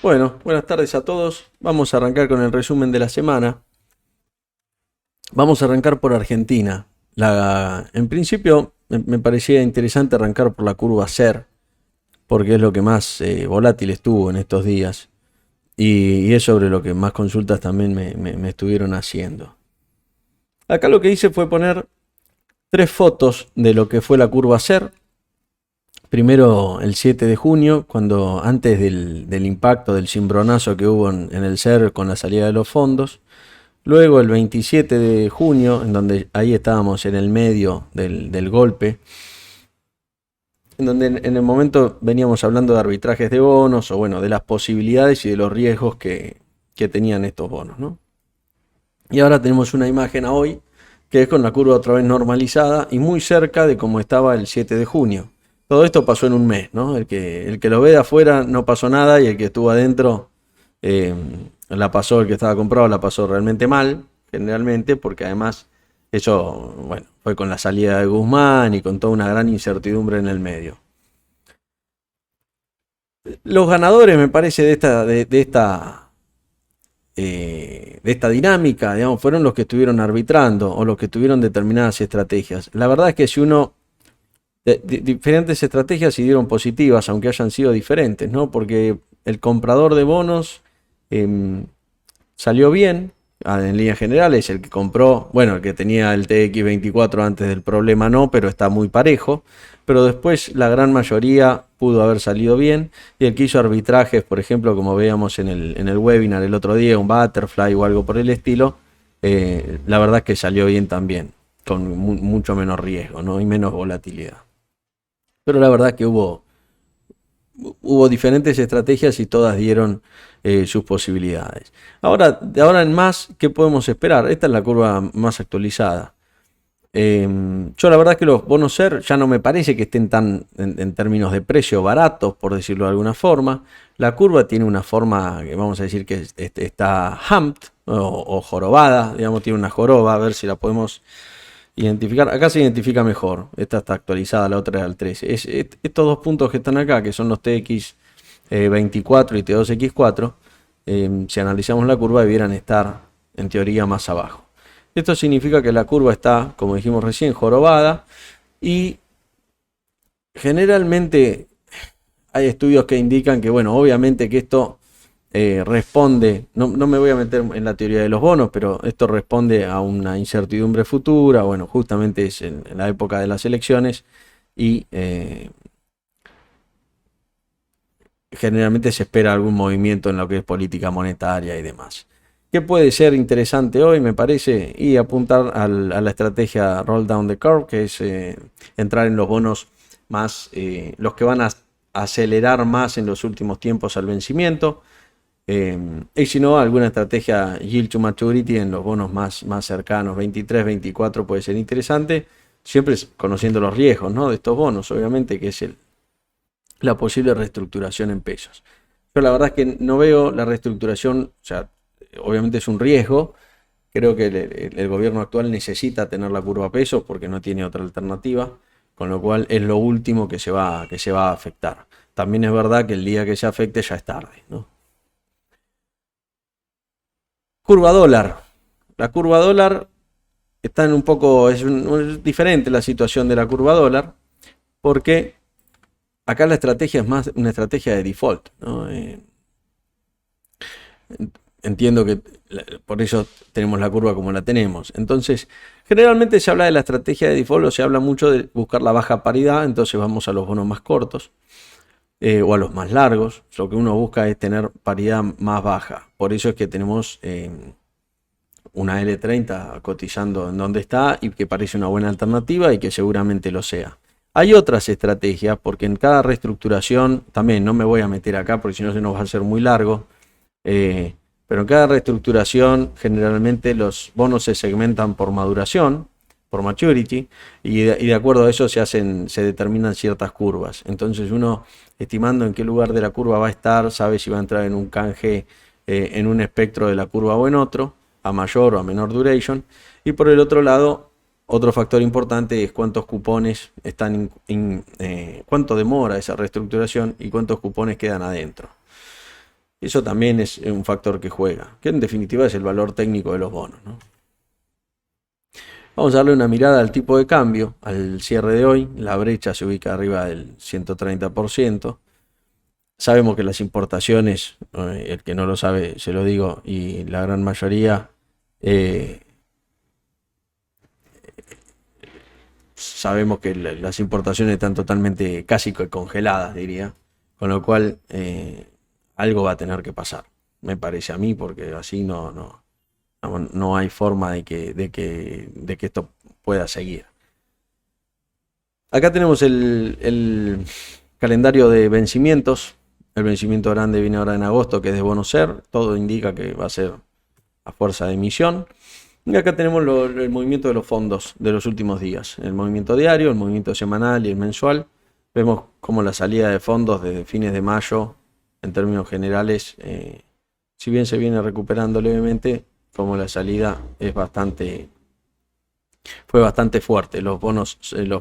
Bueno, buenas tardes a todos. Vamos a arrancar con el resumen de la semana. Vamos a arrancar por Argentina. En principio, me parecía interesante arrancar por la curva SER, porque es lo que más volátil estuvo en estos días. Y es sobre lo que más consultas también me estuvieron haciendo. Acá lo que hice fue poner tres fotos de lo que fue la curva SER. Primero el 7 de junio, cuando antes del impacto del cimbronazo que hubo en el SER con la salida de los fondos. Luego el 27 de junio, en donde ahí estábamos en el medio del golpe, en donde en el momento veníamos hablando de arbitrajes de bonos, o bueno, de las posibilidades y de los riesgos que tenían estos bonos, ¿no? Y ahora tenemos una imagen a hoy, que es con la curva otra vez normalizada y muy cerca de como estaba el 7 de junio. Todo esto pasó en un mes, ¿no? El que lo ve de afuera no pasó nada, y el que estuvo adentro eh, el que estaba comprado la pasó realmente mal, generalmente, porque además eso, bueno, fue con la salida de Guzmán y con toda una gran incertidumbre en el medio. Los ganadores, me parece, de esta dinámica, digamos, fueron los que estuvieron arbitrando o los que tuvieron determinadas estrategias. La verdad es que si uno diferentes estrategias y dieron positivas, aunque hayan sido diferentes, ¿no? Porque el comprador de bonos em, salió bien, en líneas generales. El que compró, bueno, el que tenía el TX24 antes del problema no, pero está muy parejo. Pero después la gran mayoría pudo haber salido bien. Y el que hizo arbitrajes, por ejemplo, como veíamos en el webinar el otro día, un Butterfly o algo por el estilo, la verdad es que salió bien también, con mucho menos riesgo, ¿no? Y menos volatilidad. Pero la verdad es que hubo diferentes estrategias y todas dieron sus posibilidades. Ahora, de ahora en más, ¿qué podemos esperar? Esta es la curva más actualizada. Yo la verdad es que los bonos SER ya no me parece que estén tan en términos de precio baratos, por decirlo de alguna forma. La curva tiene una forma que vamos a decir que está humped o jorobada, digamos, tiene una joroba, a ver si la podemos identificar. Acá se identifica mejor. Esta está actualizada, la otra es al 13. Estos dos puntos que están acá, que son los TX 24 y T2X4, si analizamos la curva, debieran estar en teoría más abajo. Esto significa que la curva está, como dijimos recién, jorobada, y generalmente hay estudios que indican que, bueno, obviamente que esto responde, no me voy a meter en la teoría de los bonos, pero esto responde a una incertidumbre futura. Bueno, justamente es en la época de las elecciones, y generalmente se espera algún movimiento en lo que es política monetaria y demás. ¿Qué puede ser interesante hoy, me parece? Y apuntar a la estrategia Roll Down the Curve, que es entrar en los bonos más, los que van a acelerar más en los últimos tiempos al vencimiento. Y si no, alguna estrategia Yield to Maturity en los bonos más cercanos, 23, 24, puede ser interesante, siempre conociendo los riesgos, ¿no?, de estos bonos, obviamente, que es la posible reestructuración en pesos. Yo la verdad es que no veo la reestructuración, o sea, obviamente es un riesgo. Creo que el gobierno actual necesita tener la curva a pesos porque no tiene otra alternativa, con lo cual es lo último que se va a afectar. También es verdad que el día que se afecte ya es tarde, ¿no? Curva dólar. La curva dólar está en un poco, es diferente la situación de la curva dólar, porque acá la estrategia es más una estrategia de default, ¿no? Entiendo que por eso tenemos la curva como la tenemos. Entonces, generalmente se habla de la estrategia de default, o se habla mucho de buscar la baja paridad. Entonces vamos a los bonos más cortos o a los más largos. Lo que uno busca es tener paridad más baja. Por eso es que tenemos una L30 cotizando en donde está, y que parece una buena alternativa y que seguramente lo sea. Hay otras estrategias, porque en cada reestructuración, también no me voy a meter acá porque si no se nos va a hacer muy largo, pero en cada reestructuración generalmente los bonos se segmentan por maduración, por maturity, y de acuerdo a eso se determinan ciertas curvas. Entonces uno, estimando en qué lugar de la curva va a estar, sabe si va a entrar en un canje en un espectro de la curva o en otro, a mayor o a menor duration. Y por el otro lado, otro factor importante es cuántos cupones están, cuánto demora esa reestructuración y cuántos cupones quedan adentro. Eso también es un factor que juega, que en definitiva es el valor técnico de los bonos, ¿no? Vamos a darle una mirada al tipo de cambio, al cierre de hoy. La brecha se ubica arriba del 130%. Sabemos que las importaciones, el que no lo sabe, se lo digo, y la gran mayoría, sabemos que las importaciones están totalmente casi congeladas, diría. Con lo cual, algo va a tener que pasar, me parece a mí, porque así no hay forma de que esto pueda seguir. Acá tenemos el calendario de vencimientos. El vencimiento grande viene ahora en agosto, que es de bono SER. Todo indica que va a ser a fuerza de emisión. Y acá tenemos el movimiento de los fondos de los últimos días. El movimiento diario, el movimiento semanal y el mensual. Vemos como la salida de fondos desde fines de mayo, en términos generales, si bien se viene recuperando levemente, como la salida fue bastante fuerte. Los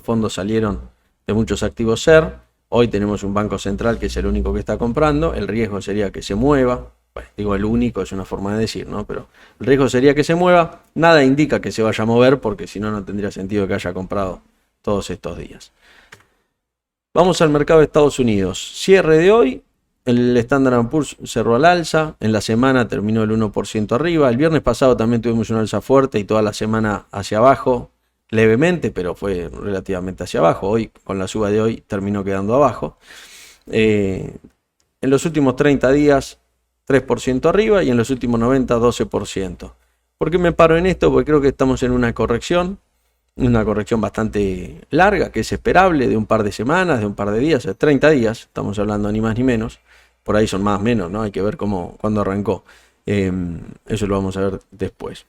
fondos salieron de muchos activos SER. Hoy tenemos un banco central que es el único que está comprando. El riesgo sería que se mueva. Bueno, digo el único, es una forma de decir, ¿no? Pero el riesgo sería que se mueva. Nada indica que se vaya a mover, porque si no, no tendría sentido que haya comprado todos estos días. Vamos al mercado de Estados Unidos. Cierre de hoy. El Standard & Poor's cerró al alza. En la semana terminó el 1% arriba. El viernes pasado también tuvimos una alza fuerte y toda la semana hacia abajo. Levemente, pero fue relativamente hacia abajo. Hoy, con la suba de hoy, terminó quedando abajo. En los últimos 30 días, 3% arriba, y en los últimos 90, 12%. ¿Por qué me paro en esto? Porque creo que estamos en una corrección bastante larga, que es esperable, de un par de semanas, de un par de días, de 30 días, estamos hablando ni más ni menos. Por ahí son más menos, ¿no? Hay que ver cuándo arrancó. Eso lo vamos a ver después.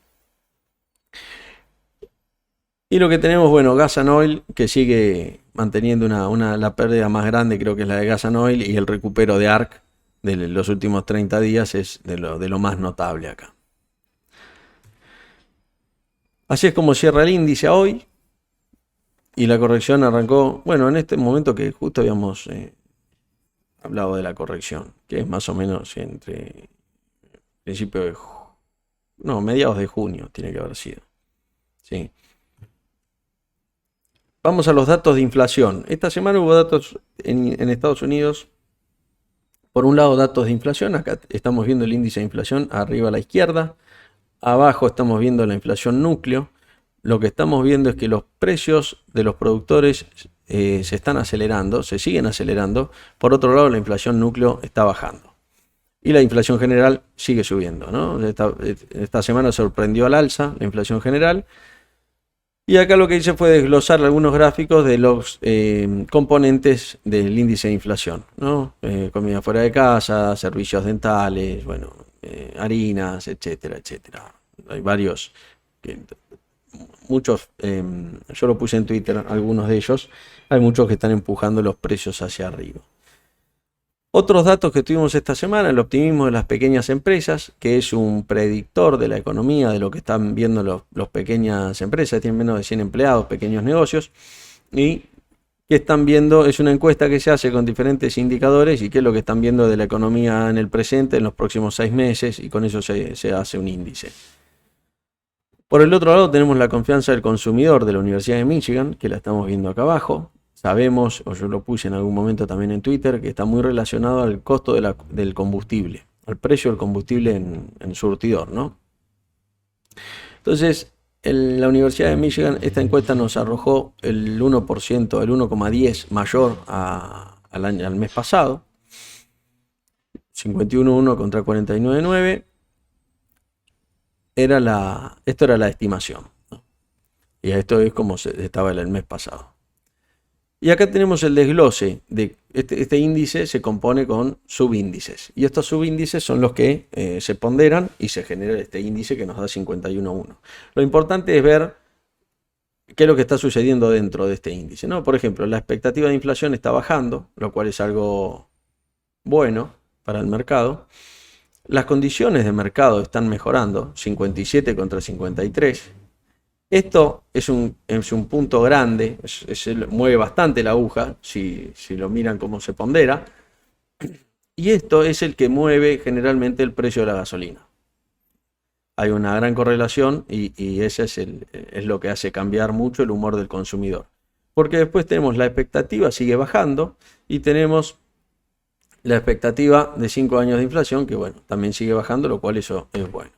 Y lo que tenemos, bueno, Gas and Oil, que sigue manteniendo la pérdida más grande, creo que es la de Gas and Oil, y el recupero de ARC de los últimos 30 días es de lo más notable acá. Así es como cierra el índice hoy, y la corrección arrancó, bueno, en este momento que justo habíamos hablado de la corrección, que es más o menos entre principio de mediados de junio tiene que haber sido. Sí. Vamos a los datos de inflación. Esta semana hubo datos en Estados Unidos. Por un lado, datos de inflación. Acá estamos viendo el índice de inflación arriba a la izquierda. Abajo estamos viendo la inflación núcleo. Lo que estamos viendo es que los precios de los productores se están acelerando, se siguen acelerando. Por otro lado, la inflación núcleo está bajando. Y la inflación general sigue subiendo, ¿no? Esta semana sorprendió al alza la inflación general. Y acá lo que hice fue desglosar algunos gráficos de los componentes del índice de inflación, ¿no? Comida fuera de casa, servicios dentales, bueno, harinas, etcétera, etcétera. Hay varios, muchos, yo lo puse en Twitter, algunos de ellos, hay muchos que están empujando los precios hacia arriba. Otros datos que tuvimos esta semana, el optimismo de las pequeñas empresas, que es un predictor de la economía, de lo que están viendo las pequeñas empresas, tienen menos de 100 empleados, pequeños negocios, y que están viendo, es una encuesta que se hace con diferentes indicadores, y qué es lo que están viendo de la economía en el presente, en los próximos 6 meses, y con eso se hace un índice. Por el otro lado tenemos la confianza del consumidor de la Universidad de Michigan, que la estamos viendo acá abajo. Sabemos, o yo lo puse en algún momento también en Twitter, que está muy relacionado al costo del combustible, al precio del combustible en surtidor, ¿no? Entonces, en la Universidad de Michigan, esta encuesta nos arrojó el 1%, el 1,10 mayor al mes pasado. 51,1 contra 49,9. Esto era la estimación, ¿no? Y esto es como estaba el mes pasado. Y acá tenemos el desglose de este índice. Se compone con subíndices, y estos subíndices son los que se ponderan y se genera este índice que nos da 51,1. Lo importante es ver qué es lo que está sucediendo dentro de este índice, ¿no? Por ejemplo, la expectativa de inflación está bajando, lo cual es algo bueno para el mercado. Las condiciones de mercado están mejorando, 57 contra 53. Esto es un punto grande, mueve bastante la aguja, si lo miran cómo se pondera. Y esto es el que mueve generalmente el precio de la gasolina. Hay una gran correlación y ese es lo que hace cambiar mucho el humor del consumidor. Porque después tenemos la expectativa, sigue bajando, y tenemos la expectativa de 5 años de inflación, que bueno, también sigue bajando, lo cual eso es bueno.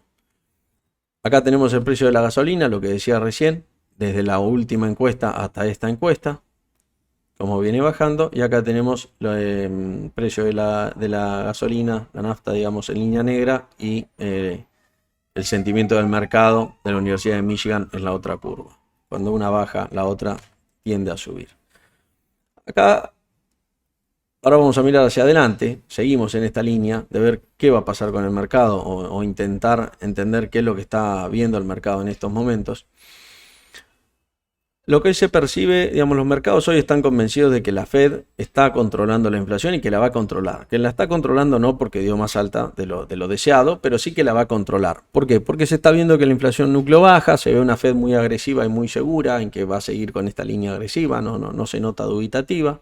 Acá tenemos el precio de la gasolina, lo que decía recién, desde la última encuesta hasta esta encuesta, como viene bajando. Y acá tenemos el precio de la gasolina, la nafta, digamos, en línea negra, y el sentimiento del mercado de la Universidad de Michigan es la otra curva. Cuando una baja, la otra tiende a subir. Acá, ahora vamos a mirar hacia adelante. Seguimos en esta línea de ver qué va a pasar con el mercado o intentar entender qué es lo que está viendo el mercado en estos momentos. Lo que hoy se percibe, digamos, los mercados hoy están convencidos de que la Fed está controlando la inflación y que la va a controlar. Que la está controlando no porque dio más alta de lo deseado, pero sí que la va a controlar. ¿Por qué? Porque se está viendo que la inflación núcleo baja, se ve una Fed muy agresiva y muy segura en que va a seguir con esta línea agresiva, no se nota dubitativa.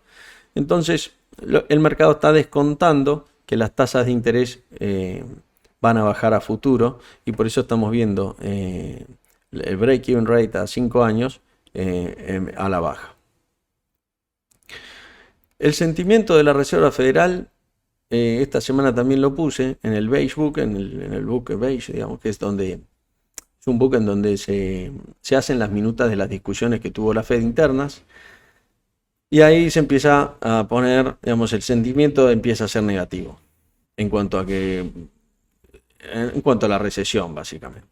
Entonces, el mercado está descontando que las tasas de interés van a bajar a futuro, y por eso estamos viendo el break-even rate a 5 años a la baja. El sentimiento de la Reserva Federal, esta semana también lo puse en el Beige Book, en el book Beige, digamos, que es un book en donde se hacen las minutas de las discusiones que tuvo la Fed internas, y ahí se empieza a poner, digamos, el sentimiento empieza a ser negativo en cuanto a la recesión, básicamente.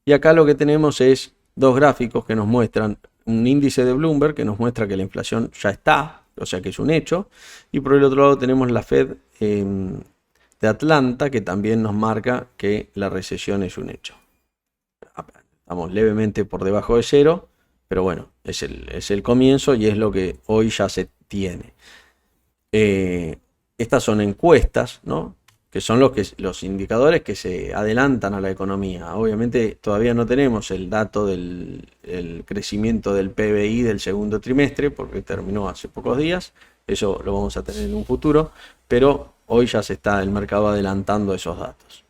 Y acá lo que tenemos es dos gráficos que nos muestran un índice de Bloomberg que nos muestra que la inflación ya está, o sea que es un hecho, y por el otro lado tenemos la Fed de Atlanta, que también nos marca que la recesión es un hecho. Estamos levemente por debajo de cero, pero bueno, es el comienzo y es lo que hoy ya se tiene. Estas son encuestas, ¿no?, que son los indicadores que se adelantan a la economía. Obviamente todavía no tenemos el dato del crecimiento del PBI del segundo trimestre, porque terminó hace pocos días. Eso lo vamos a tener en un futuro, pero hoy ya se está el mercado adelantando esos datos.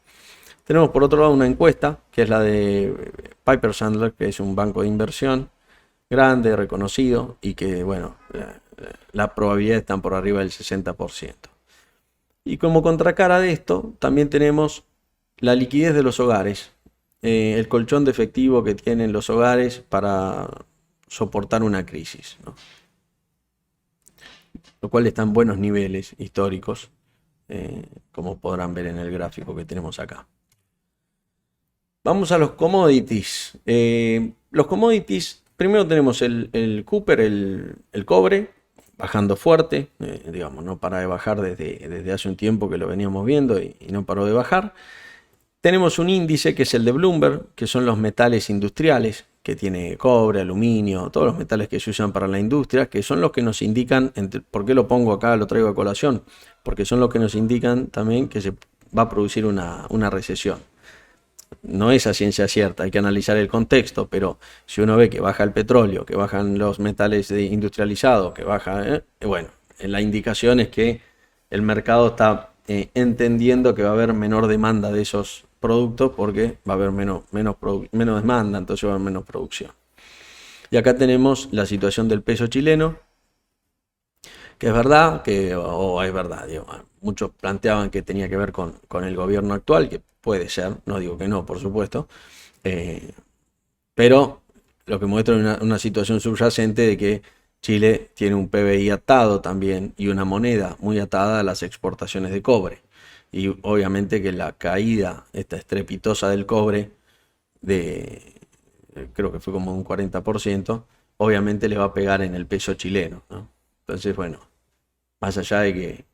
Tenemos por otro lado una encuesta, que es la de Piper Sandler, que es un banco de inversión grande, reconocido, y que, bueno, las probabilidades están por arriba del 60%. Y como contracara de esto, también tenemos la liquidez de los hogares, el colchón de efectivo que tienen los hogares para soportar una crisis, ¿no?, lo cual está en buenos niveles históricos, como podrán ver en el gráfico que tenemos acá. Vamos a los commodities. Los commodities, primero tenemos el copper, el cobre, bajando fuerte, digamos, no para de bajar desde hace un tiempo que lo veníamos viendo y no paró de bajar. Tenemos un índice que es el de Bloomberg, que son los metales industriales, que tiene cobre, aluminio, todos los metales que se usan para la industria, que son los que nos indican, ¿por qué lo pongo acá, lo traigo a colación? Porque son los que nos indican también que se va a producir una recesión. No es a ciencia cierta, hay que analizar el contexto, pero si uno ve que baja el petróleo, que bajan los metales industrializados, que baja, bueno, la indicación es que el mercado está entendiendo que va a haber menor demanda de esos productos porque va a haber menos demanda, entonces va a haber menos producción. Y acá tenemos la situación del peso chileno, que es verdad, digo, muchos planteaban que tenía que ver con el gobierno actual, que puede ser, no digo que no, por supuesto, pero lo que muestra es una situación subyacente de que Chile tiene un PBI atado también y una moneda muy atada a las exportaciones de cobre. Y obviamente que la caída, esta estrepitosa del cobre, creo que fue como un 40%, obviamente le va a pegar en el peso chileno, ¿no? Entonces, bueno, más allá de que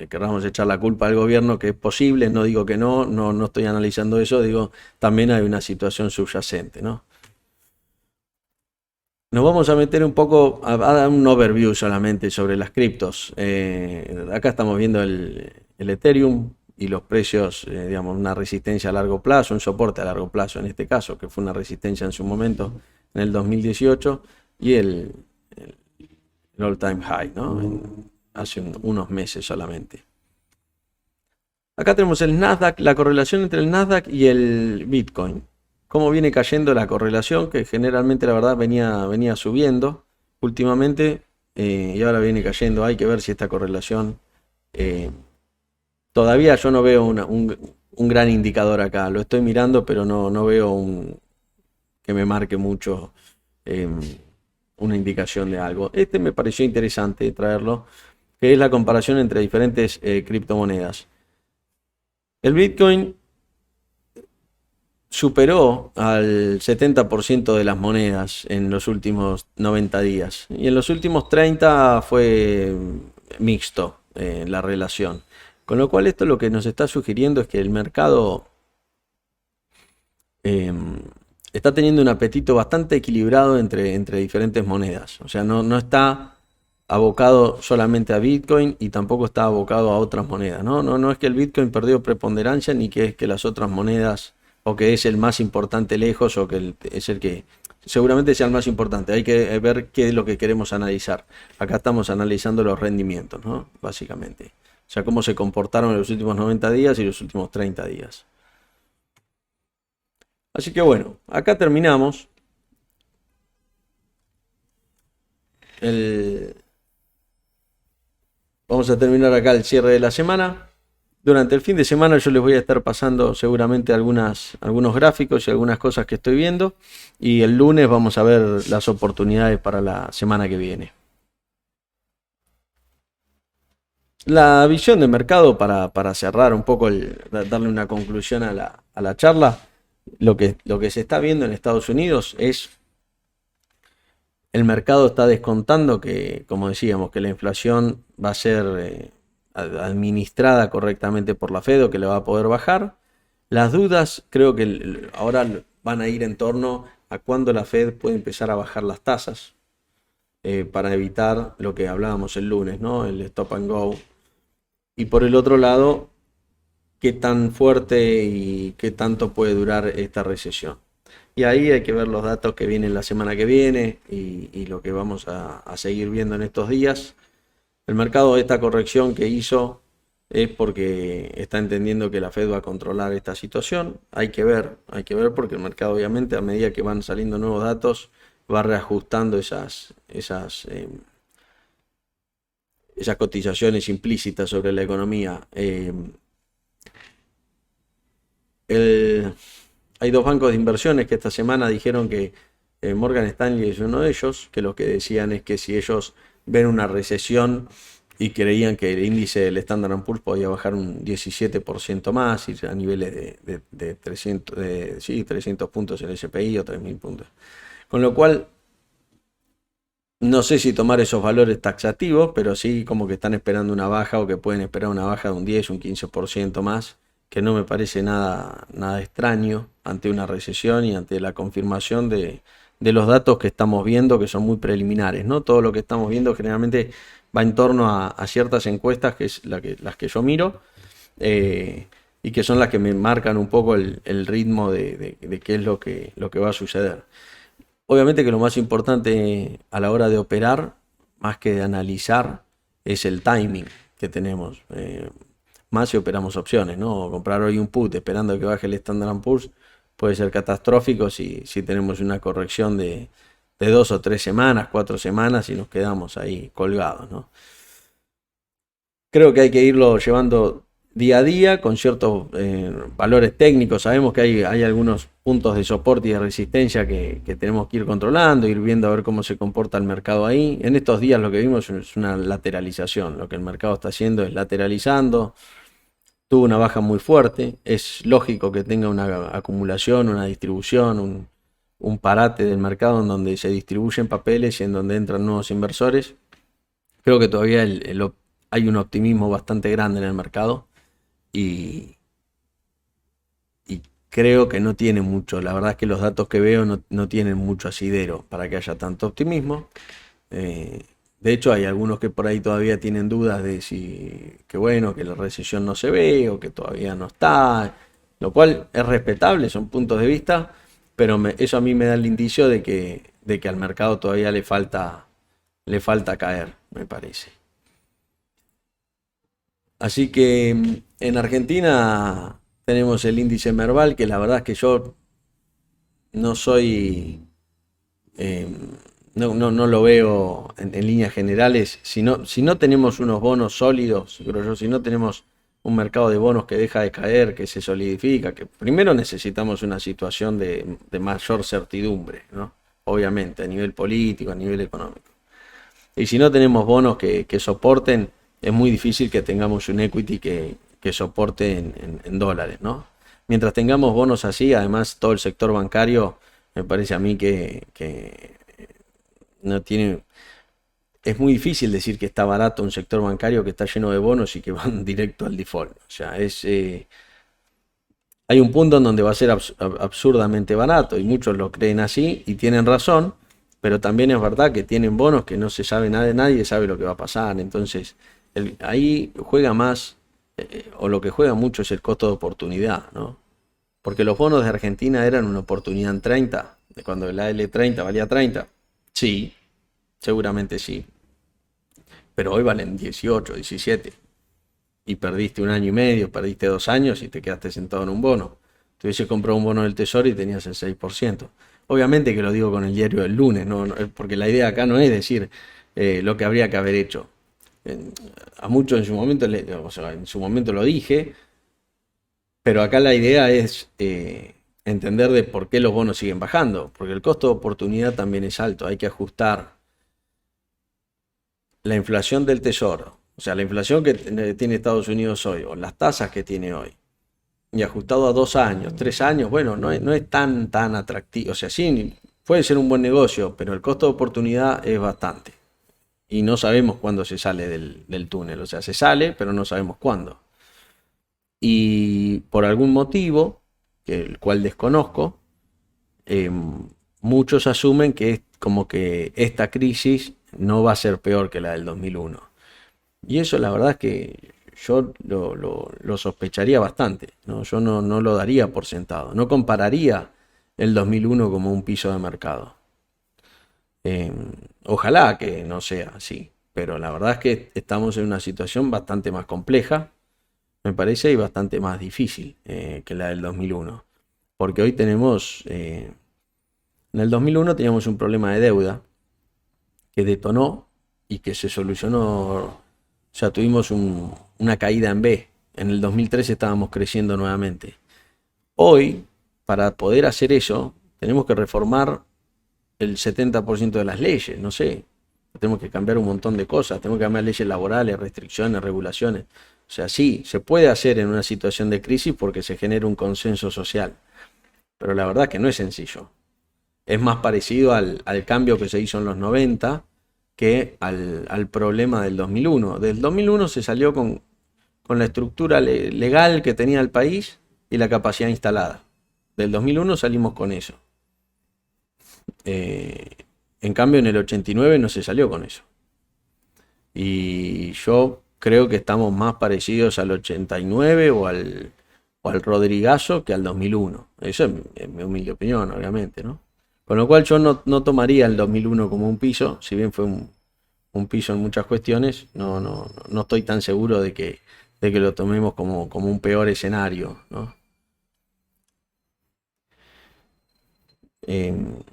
queramos echar la culpa al gobierno, que es posible, no digo que no estoy analizando eso, digo, también hay una situación subyacente, ¿no? Nos vamos a meter un poco a dar un overview solamente sobre las criptos. Acá estamos viendo el Ethereum y los precios, digamos, una resistencia a largo plazo, un soporte a largo plazo en este caso, que fue una resistencia en su momento en el 2018, y el all-time high, ¿no?, hace unos meses solamente. Acá tenemos el Nasdaq, la correlación entre el Nasdaq y el Bitcoin. Cómo viene cayendo la correlación, que generalmente la verdad venía subiendo últimamente y ahora viene cayendo. Hay que ver si esta correlación... eh, todavía yo no veo un gran indicador acá. Lo estoy mirando, pero no veo que me marque mucho una indicación de algo. Este me pareció interesante traerlo, que es la comparación entre diferentes criptomonedas. El Bitcoin superó al 70% de las monedas en los últimos 90 días. Y en los últimos 30 fue mixto la relación. Con lo cual esto lo que nos está sugiriendo es que el mercado eh, está teniendo un apetito bastante equilibrado entre diferentes monedas. O sea, no está abocado solamente a Bitcoin y tampoco está abocado a otras monedas. No es que el Bitcoin perdió preponderancia ni que es que las otras monedas o que es el más importante lejos o que es el que seguramente sea el más importante. Hay que ver qué es lo que queremos analizar. Acá estamos analizando los rendimientos, ¿no? Básicamente. O sea, cómo se comportaron en los últimos 90 días y los últimos 30 días. Así que bueno, acá terminamos. Vamos a terminar acá el cierre de la semana. Durante el fin de semana yo les voy a estar pasando seguramente algunos gráficos y algunas cosas que estoy viendo. Y el lunes vamos a ver las oportunidades para la semana que viene. La visión de mercado para cerrar un poco, darle una conclusión a la charla, lo que se está viendo en Estados Unidos es el mercado está descontando que, como decíamos, que la inflación va a ser administrada correctamente por la Fed o que le va a poder bajar. Las dudas creo que ahora van a ir en torno a cuándo la Fed puede empezar a bajar las tasas para evitar lo que hablábamos el lunes, ¿no? El stop and go. Y por el otro lado, qué tan fuerte y qué tanto puede durar esta recesión. Y ahí hay que ver los datos que vienen la semana que viene y lo que vamos a seguir viendo en estos días. El mercado, esta corrección que hizo es porque está entendiendo que la Fed va a controlar esta situación. Hay que ver porque el mercado obviamente a medida que van saliendo nuevos datos va reajustando esas cotizaciones implícitas sobre la economía. Hay dos bancos de inversiones que esta semana dijeron que Morgan Stanley es uno de ellos, que lo que decían es que si ellos ven una recesión y creían que el índice del Standard & Poor's podía bajar un 17% más, ir a niveles de 300 puntos en el SPI o 3.000 puntos. Con lo cual, no sé si tomar esos valores taxativos, pero sí como que están esperando una baja o que pueden esperar una baja de un 10, un 15% más, que no me parece nada extraño ante una recesión y ante la confirmación de los datos que estamos viendo, que son muy preliminares, ¿no? Todo lo que estamos viendo generalmente va en torno a ciertas encuestas, que es las que yo miro, y que son las que me marcan un poco el ritmo de qué es lo que va a suceder. Obviamente que lo más importante a la hora de operar, más que de analizar, es el timing que tenemos. Más si operamos opciones, ¿no? Comprar hoy un put esperando que baje el Standard & Poor's puede ser catastrófico si tenemos una corrección de 2 o 3 semanas, 4 semanas y nos quedamos ahí colgados, ¿no? Creo que hay que irlo llevando día a día con ciertos valores técnicos. Sabemos que hay algunos puntos de soporte y de resistencia que tenemos que ir controlando, ir viendo a ver cómo se comporta el mercado ahí. En estos días lo que vimos es una lateralización. Lo que el mercado está haciendo es lateralizando. Tuvo una baja muy fuerte. Es lógico que tenga una acumulación, una distribución, un parate del mercado en donde se distribuyen papeles y en donde entran nuevos inversores. Creo que todavía hay un optimismo bastante grande en el mercado y creo que no tiene mucho. La verdad es que los datos que veo no tienen mucho asidero para que haya tanto optimismo. De hecho, hay algunos que por ahí todavía tienen dudas de que bueno, que la recesión no se ve o que todavía no está, lo cual es respetable, son puntos de vista, pero eso a mí me da el indicio de que al mercado todavía le falta caer, me parece. Así que en Argentina tenemos el índice Merval, que la verdad es que yo no soy, eh, no lo veo en líneas generales. Si no tenemos unos bonos sólidos, creo yo, si no tenemos un mercado de bonos que deja de caer, que se solidifica, que primero necesitamos una situación de mayor certidumbre, ¿no? Obviamente, a nivel político, a nivel económico. Y si no tenemos bonos que soporten, es muy difícil que tengamos un equity que soporte en dólares, ¿no? Mientras tengamos bonos así, además todo el sector bancario, me parece a mí que no tiene... Es muy difícil decir que está barato un sector bancario que está lleno de bonos y que van directo al default. O sea, hay un punto en donde va a ser absurdamente barato y muchos lo creen así y tienen razón, pero también es verdad que tienen bonos que no se sabe nada, nadie sabe lo que va a pasar. Entonces, ahí juega más, o lo que juega mucho es el costo de oportunidad, ¿no? Porque los bonos de Argentina eran una oportunidad en 30, de cuando la L30 valía 30. Sí, seguramente sí, pero hoy valen 18, 17 y perdiste un año y medio, perdiste 2 años y te quedaste sentado en un bono. Te hubiese comprado un bono del Tesoro y tenías el 6%. Obviamente que lo digo con el diario del lunes, porque la idea acá no es decir lo que habría que haber hecho. A muchos en su momento, o sea, en su momento lo dije, pero acá la idea es entender de por qué los bonos siguen bajando, porque el costo de oportunidad también es alto, hay que ajustar la inflación del Tesoro, o sea, la inflación que tiene Estados Unidos hoy, o las tasas que tiene hoy, y ajustado a 2 años, 3 años, bueno, no es tan atractivo. O sea, sí, puede ser un buen negocio, pero el costo de oportunidad es bastante. Y no sabemos cuándo se sale del túnel. O sea, se sale, pero no sabemos cuándo. Y por algún motivo, el cual desconozco, eh, muchos asumen que es como que esta crisis no va a ser peor que la del 2001. Y eso la verdad es que yo lo sospecharía bastante, ¿no? Yo no lo daría por sentado. No compararía el 2001 como un piso de mercado. Eh, Ojalá que no sea así, pero la verdad es que estamos en una situación bastante más compleja, me parece, y bastante más difícil que la del 2001. Porque hoy tenemos, en el 2001 teníamos un problema de deuda que detonó y que se solucionó. O sea, tuvimos una caída en B. En el 2013 estábamos creciendo nuevamente. Hoy, para poder hacer eso, tenemos que reformar el 70% de las leyes, no sé. Tenemos que cambiar un montón de cosas, tenemos que cambiar leyes laborales, restricciones, regulaciones. O sea, sí, se puede hacer en una situación de crisis porque se genera un consenso social. Pero la verdad es que no es sencillo. Es más parecido al cambio que se hizo en los 90 que al problema del 2001. Del 2001 se salió con la estructura legal que tenía el país y la capacidad instalada. Del 2001 salimos con eso. Eh, en cambio, en el 89 no se salió con eso. Y yo creo que estamos más parecidos al 89 o al Rodrigazo que al 2001. Eso es mi humilde opinión, obviamente, ¿no? Con lo cual yo no tomaría el 2001 como un piso, si bien fue un piso en muchas cuestiones, no estoy tan seguro de que lo tomemos como un peor escenario, ¿no? Em,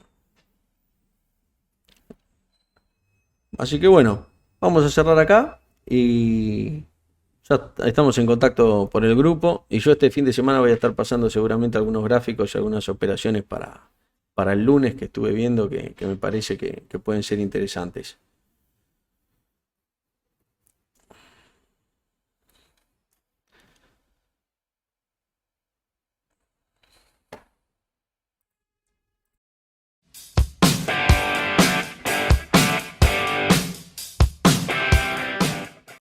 Así que bueno, vamos a cerrar acá y ya estamos en contacto por el grupo y yo este fin de semana voy a estar pasando seguramente algunos gráficos y algunas operaciones para el lunes que estuve viendo que me parece que pueden ser interesantes.